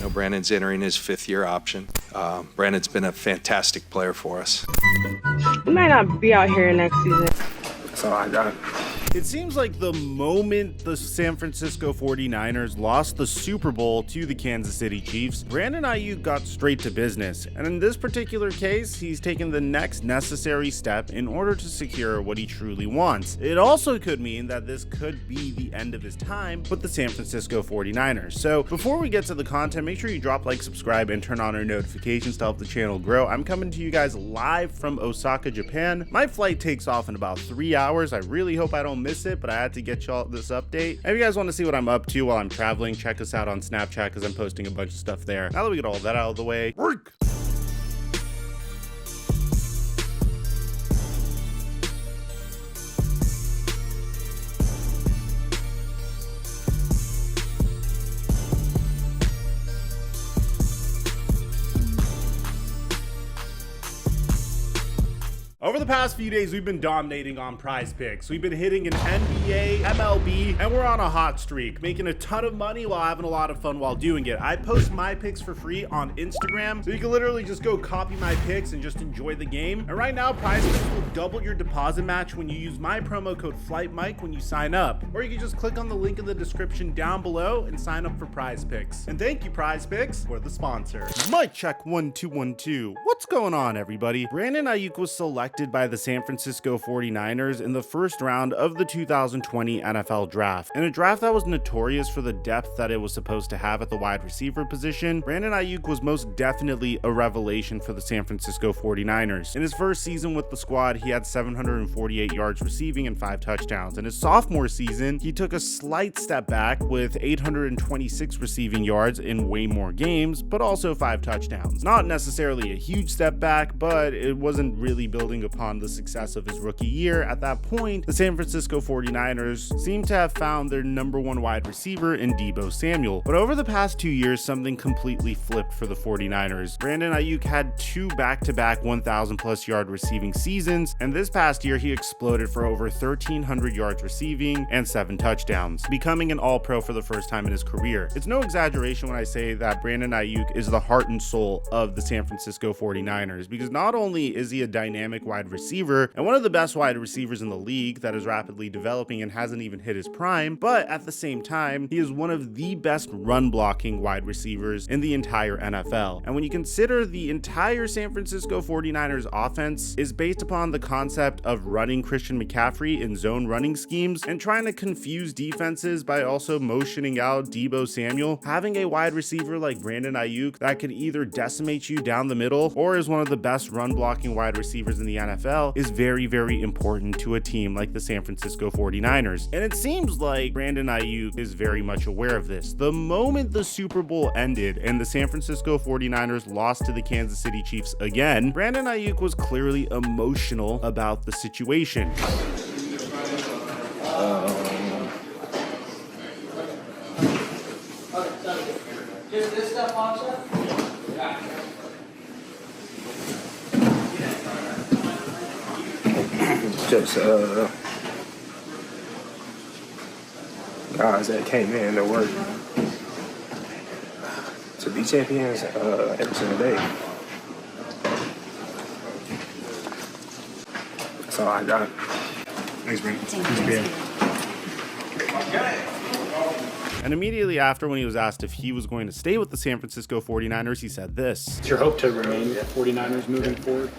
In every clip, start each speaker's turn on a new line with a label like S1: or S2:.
S1: Brandon's entering his 5th-year option. Brandon's been a fantastic player for us.
S2: We might not be out here next season.
S3: That's all I got.
S4: It seems like the moment the San Francisco 49ers lost the Super Bowl to the Kansas City Chiefs, Brandon Aiyuk got straight to business. And in this particular case, he's taken the next necessary step in order to secure what he truly wants. It also could mean that this could be the end of his time with the San Francisco 49ers. So before we get to the content, make sure you drop, like, subscribe, and turn on our notifications to help the channel grow. I'm coming to you guys live from Osaka, Japan. My flight takes off in about 3 hours. I really hope I don't miss it, but I had to get y'all this update. If you guys want to see what I'm up to while I'm traveling, check us out on Snapchat because I'm posting a bunch of stuff there. Now that we get all that out of the way, work! Over the past few days, we've been dominating on Prize Picks. We've been hitting an NBA, MLB, and we're on a hot streak, making a ton of money while having a lot of fun while doing it. I post my picks for free on Instagram, so you can literally just go copy my picks and just enjoy the game. And right now, Prize Picks will double your deposit match when you use my promo code FlightMike when you sign up. Or you can just click on the link in the description down below and sign up for Prize Picks. And thank you, Prize Picks, for the sponsor. Mic check 1 2 1 2. What's going on, everybody? Brandon Aiyuk was selected by the San Francisco 49ers in the first round of the 2020 NFL draft. In a draft that was notorious for the depth that it was supposed to have at the wide receiver position, Brandon Aiyuk was most definitely a revelation for the San Francisco 49ers. In his first season with the squad, he had 748 yards receiving and 5 touchdowns. In his sophomore season, he took a slight step back with 826 receiving yards in way more games, but also 5 touchdowns. Not necessarily a huge step back, but it wasn't really building upon the success of his rookie year. At that point, the San Francisco 49ers seemed to have found their number 1 wide receiver in Deebo Samuel. But over the past 2 years, something completely flipped for the 49ers. Brandon Aiyuk had 2 back-to-back 1,000-plus yard receiving seasons, and this past year he exploded for over 1,300 yards receiving and 7 touchdowns, becoming an all-pro for the first time in his career. It's no exaggeration when I say that Brandon Aiyuk is the heart and soul of the San Francisco 49ers, because not only is he a dynamic wide receiver and one of the best wide receivers in the league that is rapidly developing and hasn't even hit his prime, but at the same time, he is one of the best run blocking wide receivers in the entire NFL. And when you consider the entire San Francisco 49ers offense is based upon the concept of running Christian McCaffrey in zone running schemes and trying to confuse defenses by also motioning out Deebo Samuel, having a wide receiver like Brandon Aiyuk that could either decimate you down the middle or is one of the best run blocking wide receivers in the NFL is very, very important to a team like the San Francisco 49ers. And it seems like Brandon Aiyuk is very much aware of this. The moment the Super Bowl ended and the San Francisco 49ers lost to the Kansas City Chiefs again, Brandon Aiyuk was clearly emotional about the situation.
S5: Is this stuff on, sir?
S3: Just guys that came in to work to be champions every single day. That's all I got. Thanks, Brandon.
S4: And immediately after, when he was asked if he was going to stay with the San Francisco 49ers, he said this.
S6: It's your hope to remain 49ers moving forward?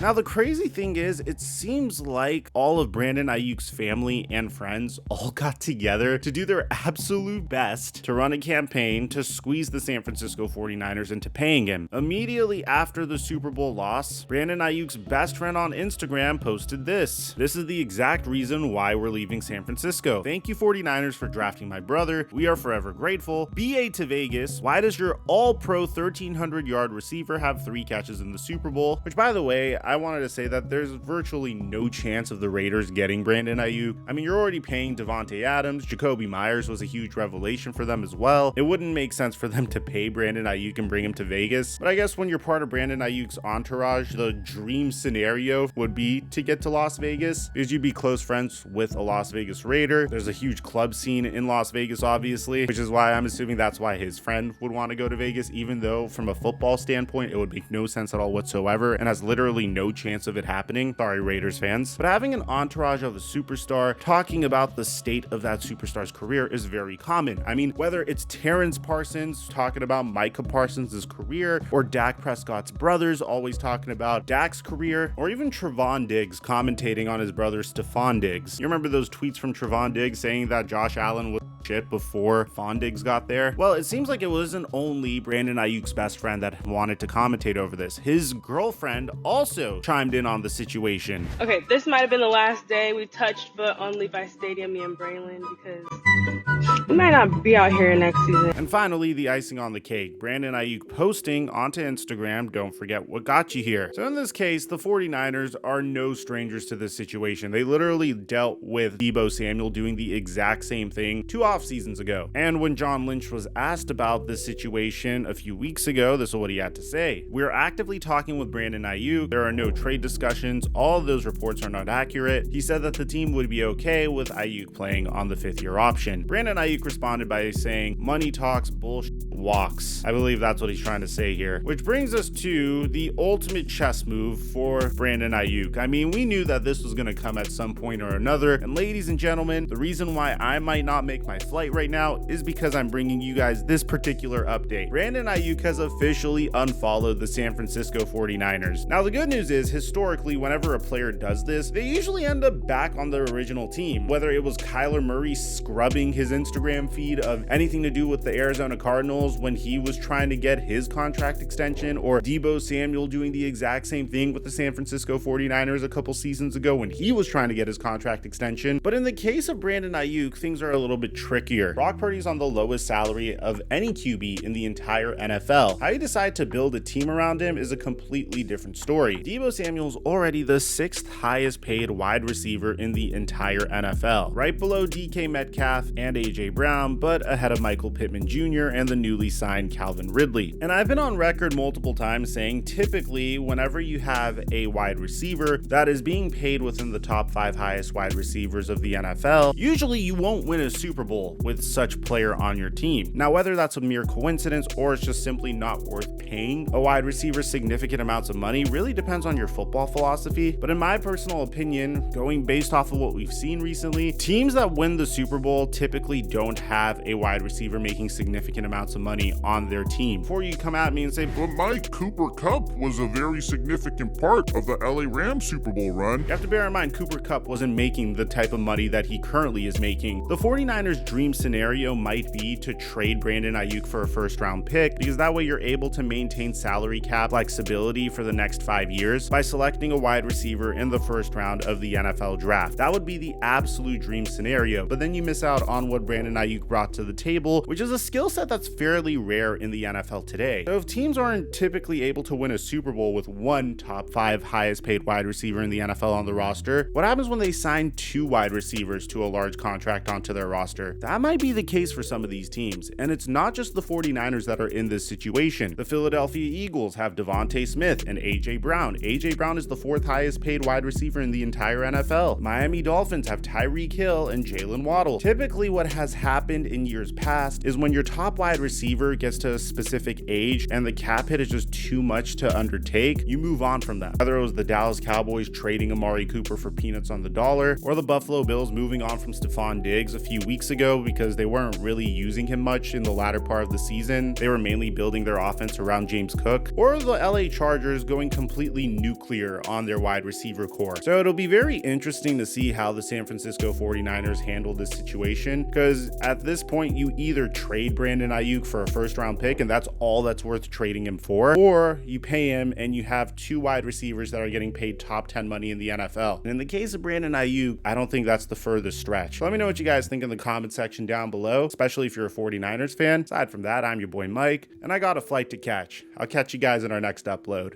S4: Now, the crazy thing is, it seems like all of Brandon Aiyuk's family and friends all got together to do their absolute best to run a campaign to squeeze the San Francisco 49ers into paying him. Immediately after the Super Bowl loss, Brandon Aiyuk's best friend on Instagram posted this. This is the exact reason why we're leaving San Francisco. Thank you, 49ers, for drafting my brother. We are forever grateful. BA to Vegas. Why does your all-pro 1,300-yard receiver have 3 catches in the Super Bowl? Which, by the way, I I wanted to say that there's virtually no chance of the Raiders getting Brandon Aiyuk. I mean, you're already paying Devontae Adams. Jacoby Myers was a huge revelation for them as well. It wouldn't make sense for them to pay Brandon Aiyuk and bring him to Vegas. But I guess when you're part of Brandon Aiyuk's entourage, the dream scenario would be to get to Las Vegas because you'd be close friends with a Las Vegas Raider. There's a huge club scene in Las Vegas, obviously, which is why I'm assuming that's why his friend would want to go to Vegas, even though from a football standpoint, it would make no sense at all whatsoever and has literally no chance of it happening. Sorry, Raiders fans. But having an entourage of a superstar talking about the state of that superstar's career is very common. I mean, whether it's Terrence Parsons talking about Micah Parsons' career, or Dak Prescott's brothers always talking about Dak's career, or even Trevon Diggs commentating on his brother Stephon Diggs. You remember those tweets from Trevon Diggs saying that Josh Allen was shit before Stephon Diggs got there? Well, it seems like it wasn't only Brandon Aiyuk's best friend that wanted to commentate over this. His girlfriend also chimed in on the situation.
S2: Okay, this might have been the last day we touched but on Levi Stadium, me and Braylon, because we might not be out here next season.
S4: And finally, the icing on the cake, Brandon Aiyuk posting onto Instagram, don't forget what got you here. So in this case, the 49ers are no strangers to this situation. They literally dealt with Deebo Samuel doing the exact same thing 2 off seasons ago. And when John Lynch was asked about this situation a few weeks ago, this is what he had to say. We're actively talking with Brandon Aiyuk. There are no trade discussions. All of those reports are not accurate. He said that the team would be okay with Aiyuk playing on the 5th-year option. Brandon Aiyuk responded by saying, money talks, bullshit walks. I believe that's what he's trying to say here. Which brings us to the ultimate chess move for Brandon Aiyuk. I mean, we knew that this was going to come at some point or another. And ladies and gentlemen, the reason why I might not make my flight right now is because I'm bringing you guys this particular update. Brandon Aiyuk has officially unfollowed the San Francisco 49ers. Now, the good news is, historically, whenever a player does this, they usually end up back on their original team. Whether it was Kyler Murray scrubbing his Instagram feed of anything to do with the Arizona Cardinals when he was trying to get his contract extension, or Deebo Samuel doing the exact same thing with the San Francisco 49ers a couple seasons ago when he was trying to get his contract extension. But in the case of Brandon Aiyuk, things are a little bit trickier. Brock Purdy's on the lowest salary of any QB in the entire NFL. How you decide to build a team around him is a completely different story. Deebo Samuel's already the 6th highest paid wide receiver in the entire NFL, right below DK Metcalf and AJ Brown, but ahead of Michael Pittman Jr. and the newly signed Calvin Ridley. And I've been on record multiple times saying typically whenever you have a wide receiver that is being paid within the top 5 highest wide receivers of the NFL, usually you won't win a Super Bowl with such player on your team. Now, whether that's a mere coincidence or it's just simply not worth paying a wide receiver significant amounts of money really depends on your football philosophy. But in my personal opinion, going based off of what we've seen recently, teams that win the Super Bowl typically don't have a wide receiver making significant amounts of money on their team. Before you come at me and say,
S7: But Mike, Cooper Kupp was a very significant part of the LA Rams Super Bowl run.
S4: you have to bear in mind Cooper Kupp wasn't making the type of money that he currently is making. The 49ers dream scenario might be to trade Brandon Aiyuk for a 1st-round pick, because that way you're able to maintain salary cap flexibility for the next 5 years by selecting a wide receiver in the 1st round of the NFL draft. That would be the absolute dream scenario, but then you miss out on what Brandon Aiyuk brought to the table, which is a skill set that's fairly rare in the NFL today. So if teams aren't typically able to win a Super Bowl with one top 5 highest paid wide receiver in the NFL on the roster, what happens when they sign 2 wide receivers to a large contract onto their roster? That might be the case for some of these teams, and it's not just the 49ers that are in this situation. The Philadelphia Eagles have Devontae Smith and AJ Brown. AJ Brown is the 4th highest paid wide receiver in the entire NFL. Miami Dolphins have Tyreek Hill and Jalen Waddle. Typically what has happened in years past is when your top wide receiver gets to a specific age and the cap hit is just too much to undertake, you move on from that. Whether it was the Dallas Cowboys trading Amari Cooper for peanuts on the dollar, or the Buffalo Bills moving on from Stephon Diggs a few weeks ago because they weren't really using him much in the latter part of the season. They were mainly building their offense around James Cook, or the LA Chargers going completely nuclear on their wide receiver core. So it'll be very interesting to see how the San Francisco 49ers handle this situation, because at this point you either trade Brandon Aiyuk for a 1st-round pick and that's all that's worth trading him for, or you pay him and you have 2 wide receivers that are getting paid top 10 money in the NFL. And in the case of Brandon Aiyuk, I don't think that's the furthest stretch. Let me know what you guys think in the comment section down below, especially if you're a 49ers fan. Aside from that, I'm your boy Mike, and I got a flight to catch. I'll catch you guys in our next upload.